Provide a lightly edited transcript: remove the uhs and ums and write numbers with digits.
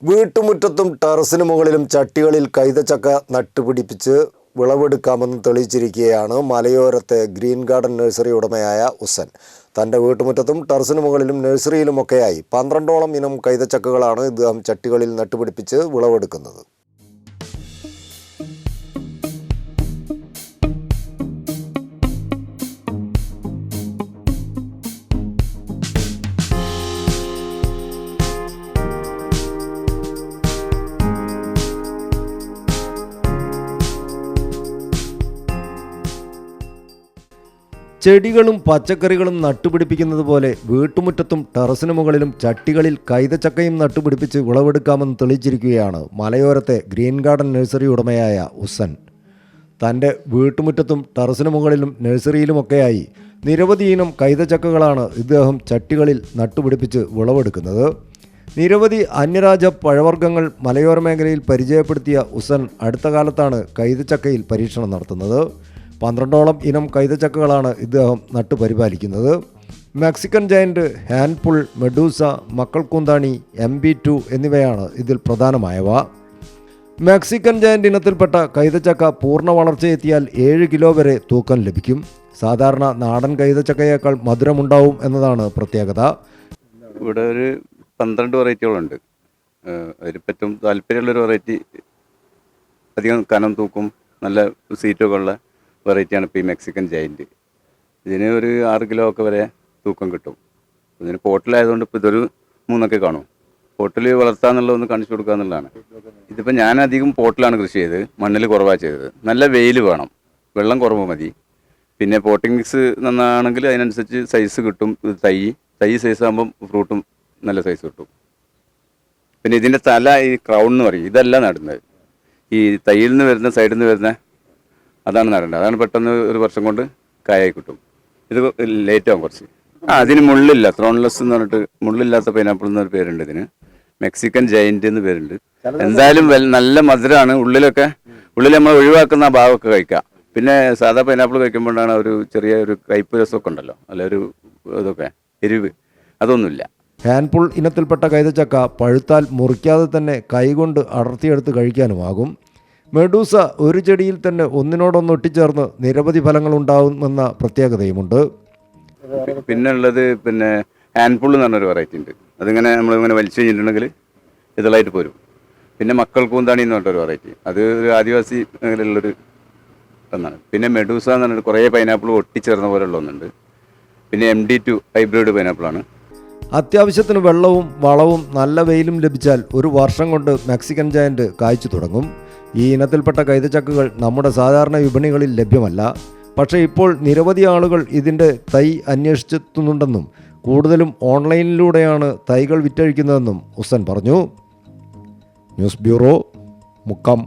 വീട്ടുമുറ്റത്തും ടെറസിന് മുകളിലും ചട്ടികളിൽ കൈതച്ചക്ക നട്ടുപിടിപ്പിച്ച് വിളവെടുക്കാമെന്ന് തെളിയിച്ചിരിക്കുകയാണ് മലയോരത്തെ green garden nursery ഉടമയായ ഉസ്സൻ. തൻ്റെ വീട്ടുമുറ്റത്തും ടെറസിന് മുകളിലും നഴ്സറിയിലുമൊക്കെയായി 12ഓളം ഇനം കൈതച്ചക്കകളാണ് ഇദ്ദേഹം ചട്ടികളിൽ നട്ടുപിടിപ്പിച്ച് വിളവെടുക്കുന്നത്. ചെടികളും പച്ചക്കറികളും നട്ടുപിടിപ്പിക്കുന്നത് പോലെ വീട്ടുമുറ്റത്തും ടെറസിന് മുകളിലും ചട്ടികളിൽ കൈതച്ചക്കയും നട്ടുപിടിപ്പിച്ച് വിളവെടുക്കാമെന്ന് തെളിയിച്ചിരിക്കുകയാണ് മലയോരത്തെ ഗ്രീൻ ഗാർഡൻ നഴ്സറി ഉടമയായ ഉസ്സൻ. തൻ്റെ വീട്ടുമുറ്റത്തും ടെറസിന് മുകളിലും നഴ്സറിയിലുമൊക്കെയായി നിരവധി ഇനം കൈതച്ചക്കകളാണ് ഇദ്ദേഹം ചട്ടികളിൽ നട്ടുപിടിപ്പിച്ച് വിളവെടുക്കുന്നത്. നിരവധി അന്യരാജ്യ പഴവർഗ്ഗങ്ങൾ മലയോര മേഖലയിൽ പരിചയപ്പെടുത്തിയ ഉസ്സൻ അടുത്ത കാലത്താണ് കൈതച്ചക്കയിൽ പരീക്ഷണം നടത്തുന്നത്. 12ഓളം ഇനം കൈതച്ചക്കകളാണ് ഇദ്ദേഹം നട്ടുപരിപാലിക്കുന്നത്. മെക്സിക്കൻ ജയൻറ്റ്, ഹാൻഡ്പുൾ, മെഡൂസ, മക്കൾക്കൂന്താണി, MB2 എന്നിവയാണ് ഇതിൽ പ്രധാനമായവ. മെക്സിക്കൻ ജയൻറ്റ് ഇനത്തിൽപ്പെട്ട കൈതച്ചക്ക പൂർണ്ണ വളർച്ചയെത്തിയാൽ 7 കിലോ വരെ തൂക്കം ലഭിക്കും. സാധാരണ നാടൻ കൈതച്ചക്കയേക്കാൾ മധുരമുണ്ടാവും എന്നതാണ് പ്രത്യേകത. ഇവിടെ ഒരു 12 വെറൈറ്റികളുണ്ട്. അതിൽ പറ്റും താല്പര്യമുള്ളൊരു വെറൈറ്റി, അധികം കനം തൂക്കും നല്ല സീറ്റൊക്കെ ഉള്ള വെറൈറ്റിയാണ് ഇപ്പോൾ ഈ മെക്സിക്കൻ ജയൻറ്റ്. ഇതിന് ഒരു 6 കിലോ ഒക്കെ വരെ തൂക്കം കിട്ടും. ഇതിന് പോട്ടിലായതുകൊണ്ട് ഇപ്പോൾ ഇതൊരു 3 കാണും. പോട്ടിൽ വളർത്താന്നുള്ളതൊന്ന് കാണിച്ചു കൊടുക്കുക എന്നുള്ളതാണ്. ഇതിപ്പോൾ ഞാൻ അധികം പോട്ടിലാണ് കൃഷി ചെയ്തത്, മണ്ണിൽ കുറവാണ് ചെയ്തത്. നല്ല വെയിൽ വേണം, വെള്ളം കുറവ് മതി. പിന്നെ പോട്ടിംഗ് മിക്സ് നന്നാണെങ്കിൽ അതിനനുസരിച്ച് സൈസ് കിട്ടും. തൈ സൈസ് ആകുമ്പം ഫ്രൂട്ടും നല്ല സൈസ് കിട്ടും. പിന്നെ ഇതിൻ്റെ തല ഈ ക്രൗൺ എന്ന് പറയും, ഇതല്ല നടുന്നത്. ഈ തൈയിൽ നിന്ന് വരുന്ന സൈഡിൽ നിന്ന് വരുന്ന അതാണ് നടേണ്ടത്. അതാണ് പെട്ടെന്ന് ഒരു വർഷം കൊണ്ട് കായായി കിട്ടും. ഇത് ലേറ്റ് ആകും കുറച്ച്. അതിന് മുള്ളില്ല, ത്രോൺലെസ് എന്ന് പറഞ്ഞിട്ട് മുള്ളില്ലാത്ത പൈനാപ്പിൾ എന്നൊരു പേരുണ്ട് ഇതിന്. മെക്സിക്കൻ ജയൻറ്റ് എന്ന് പേരുണ്ട്. എന്തായാലും നല്ല മധുരമാണ്. ഉള്ളിൽ നമ്മൾ ഒഴിവാക്കുന്ന ആ ഭാഗമൊക്കെ കഴിക്കാം. പിന്നെ സാധാ പൈനാപ്പിൾ കഴിക്കുമ്പോഴാണ് ഒരു ചെറിയ ഒരു കയ്പ്പ് രസമൊക്കെ ഉണ്ടല്ലോ, അല്ല ഒരു ഇതൊക്കെ എരിവ്, അതൊന്നുമില്ല. ഹാൻഡ്പുൾ ഇനത്തിൽപ്പെട്ട കൈതച്ചക്ക പഴുത്താൽ മുറിക്കാതെ തന്നെ കൈകൊണ്ട് അടർത്തിയെടുത്ത് കഴിക്കാനുമാകും. മെഡൂസ ഒരു ചെടിയിൽ തന്നെ ഒന്നിനോടൊന്ന് ഒട്ടിച്ചേർന്ന് നിരവധി ഫലങ്ങളുണ്ടാകുമെന്ന പ്രത്യേകതയുമുണ്ട്. പിന്നെ ഉള്ളത് ഹാൻഡ്പുൾ എന്ന് പറഞ്ഞൊരു വെറൈറ്റി ഉണ്ട്. അതിങ്ങനെ നമ്മളിങ്ങനെ വലിച്ചു കഴിഞ്ഞിട്ടുണ്ടെങ്കിൽ ഇതളായിട്ട് പോരും. പിന്നെ മക്കൾക്കൂന്താണി എന്ന് പറഞ്ഞൊരു വെറൈറ്റി, അത് ഒരു ആദിവാസി മേഖലയിലുള്ളൊരു ഒന്നാണ്. പിന്നെ മെഡൂസ എന്ന് പറഞ്ഞിട്ട് കുറേ പൈനാപ്പിൾ ഒട്ടിച്ചേർന്ന പോലെയുള്ള ഒന്നുണ്ട്. പിന്നെ MD2 ഹൈബ്രിഡ് പൈനാപ്പിളാണ്. അത്യാവശ്യത്തിന് വെള്ളവും വളവും നല്ല വെയിലും ലഭിച്ചാൽ ഒരു വർഷം കൊണ്ട് മെക്സിക്കൻ ജയൻറ്റ് കായ്ച്ചു തുടങ്ങും. ഈ ഇനത്തിൽപ്പെട്ട കൈതച്ചക്കകൾ നമ്മുടെ സാധാരണ വിപണികളിൽ ലഭ്യമല്ല. പക്ഷേ ഇപ്പോൾ നിരവധി ആളുകൾ ഇതിൻ്റെ തൈ അന്വേഷിച്ചെത്തുന്നുണ്ടെന്നും കൂടുതലും ഓൺലൈനിലൂടെയാണ് തൈകൾ വിറ്റഴിക്കുന്നതെന്നും ഉസ്സൻ പറഞ്ഞു. News bureau, Mukkam.